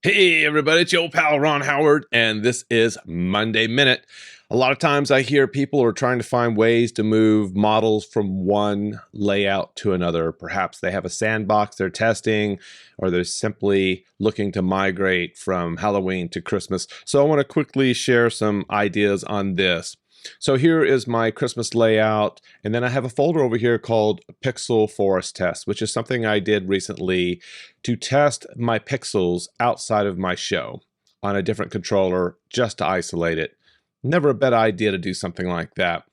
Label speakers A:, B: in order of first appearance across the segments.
A: Hey everybody, it's your old pal Ron Howard, and this is Monday Minute. A lot of times I hear people are trying to find ways to move models from one layout to another. Perhaps they have a sandbox they're testing, or they're simply looking to migrate from Halloween to Christmas. So I want to quickly share some ideas on this. So here is my Christmas layout, and then I have a folder over here called Pixel Forest Test, which is something I did recently to test my pixels outside of my show on a different controller just to isolate it. Never a bad idea to do something like that.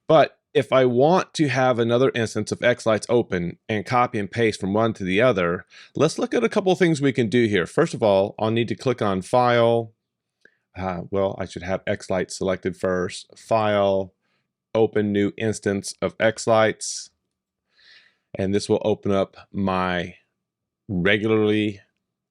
A: But if I want to have another instance of xLights open and copy and paste from one to the other, let's look at a couple of things we can do here. First of all, I'll need to click on File. Well, I should have xLights selected first. File, Open New Instance of xLights. And this will open up my regularly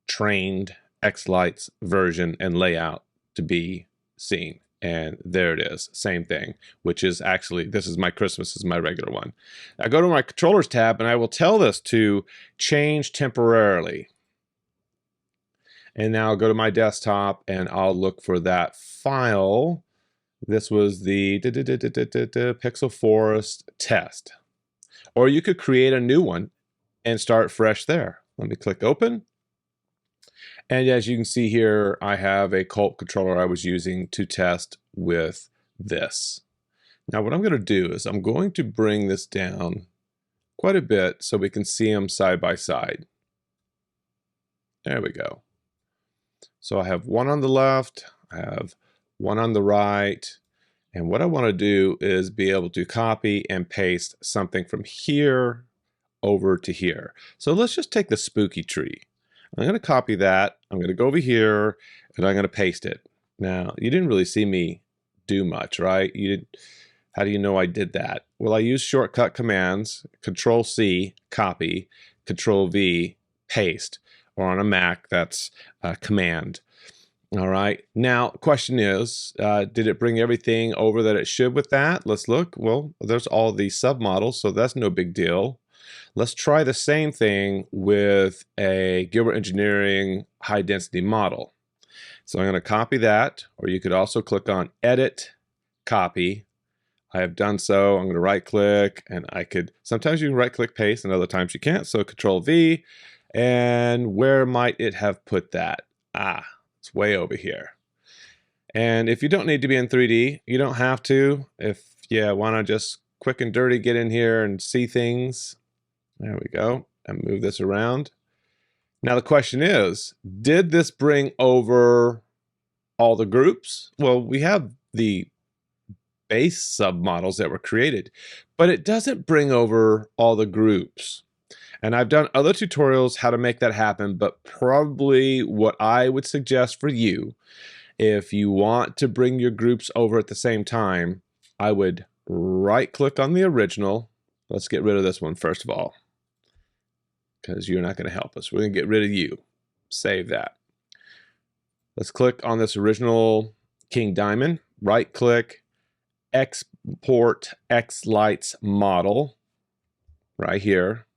A: trained xLights version and layout to be seen. And there it is, same thing, which is actually, this is my Christmas, is my regular one. I go to my controllers tab and I will tell this to change temporarily. And now I'll go to my desktop and I'll look for that file. This was the Pixel Forest test. Or you could create a new one and start fresh there. Let me click open. And as you can see here, I have a Colt controller I was using to test with this. Now what I'm going to do is I'm going to bring this down quite a bit so we can see them side by side. There we go. So I have one on the left, I have one on the right, and what I want to do is be able to copy and paste something from here over to here. So let's just take the spooky tree. I'm going to copy that, I'm going to go over here, and I'm going to paste it. Now, you didn't really see me do much, right? How do you know I did that? Well, I use shortcut commands, Control-C, copy, Control-V, paste. Or on a Mac, that's command. All right. Now, question is, did it bring everything over that it should with that? Let's look. Well, there's all the submodels, so that's no big deal. Let's try the same thing with a Gilbert Engineering high-density model. So I'm going to copy that, or you could also click on Edit, Copy. I have done so. I'm going to right-click, and sometimes you can right-click paste, and other times you can't, so Control-V. And where might it have put that? It's way over here. And if you don't need to be in 3D, you don't have to. If you want to just quick and dirty get in here and see things, there we go, and move this around. Now the question is, did this bring over all the groups? Well, we have the base submodels that were created, but it doesn't bring over all the groups. And I've done other tutorials how to make that happen, but probably what I would suggest for you, if you want to bring your groups over at the same time, I would right-click on the original. Let's get rid of this one first of all, because you're not going to help us. We're going to get rid of you. Save that. Let's click on this original King Diamond, right-click, export xLights model right here.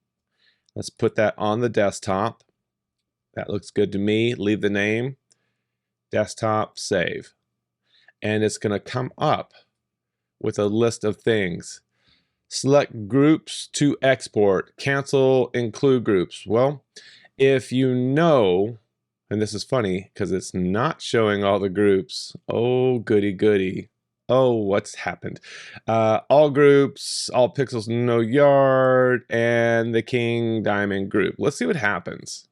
A: Let's put that on the desktop. That looks good to me. Leave the name, desktop, save. And it's going to come up with a list of things. Select groups to export, cancel, include groups. Well, if you know, and this is funny because it's not showing all the groups. Oh, goody, goody. Oh, what's happened? All groups, all pixels, no yard, and the King Diamond group. Let's see what happens.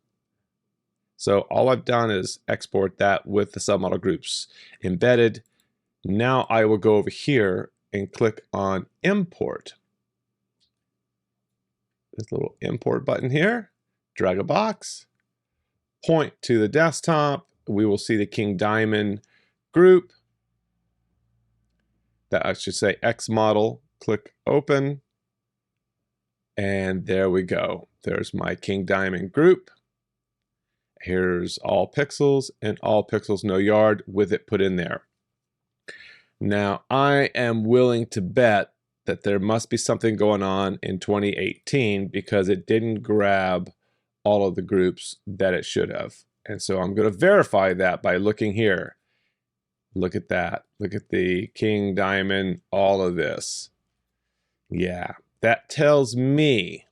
A: So all I've done is export that with the submodel groups embedded. Now I will go over here and click on import. This little import button here, drag a box, point to the desktop. We will see the King Diamond group. That I should say X model, click open, and there we go. There's my King Diamond group. Here's all pixels and all pixels no yard with it put in there. Now I am willing to bet that there must be something going on in 2018 because it didn't grab all of the groups that it should have. And so I'm going to verify that by looking here. Look at that. Look at the king, diamond, all of this. Yeah, that tells me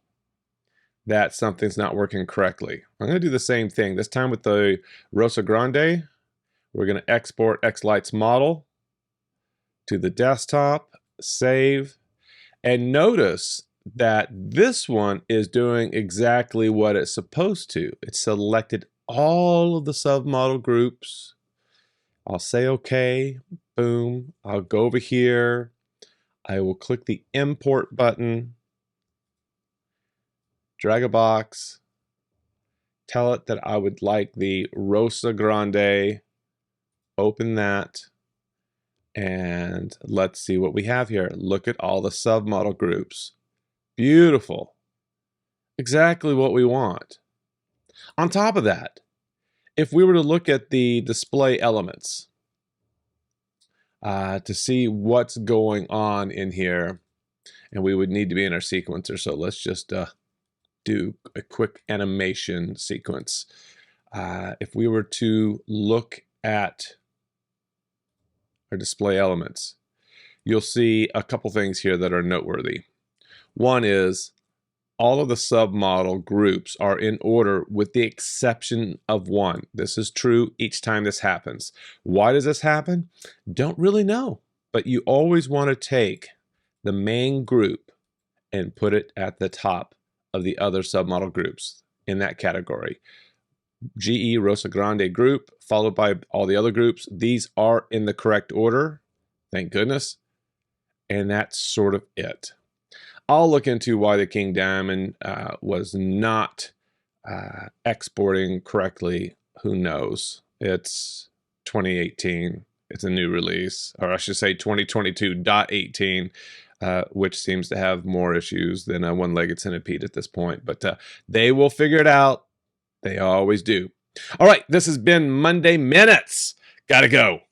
A: that something's not working correctly. I'm going to do the same thing, this time with the Rosa Grande. We're going to export xLights model to the desktop, save, and notice that this one is doing exactly what it's supposed to. It selected all of the submodel groups. I'll say OK, boom. I'll go over here. I will click the import button, drag a box, tell it that I would like the Rosa Grande, open that, and let's see what we have here. Look at all the submodel groups. Beautiful. Exactly what we want. On top of that, if we were to look at the display elements to see what's going on in here, and we would need to be in our sequencer, so let's just do a quick animation sequence. If we were to look at our display elements, you'll see a couple things here that are noteworthy. One is all of the submodel groups are in order with the exception of one. This is true each time this happens. Why does this happen? Don't really know, but you always want to take the main group and put it at the top of the other submodel groups in that category. GE Rosa Grande group, followed by all the other groups. These are in the correct order, thank goodness. And that's sort of it. I'll look into why the King Diamond was not exporting correctly. Who knows? It's 2018. It's a new release, or I should say 2022.18, which seems to have more issues than a one-legged centipede at this point. But they will figure it out. They always do. All right, this has been Monday Minutes. Gotta go.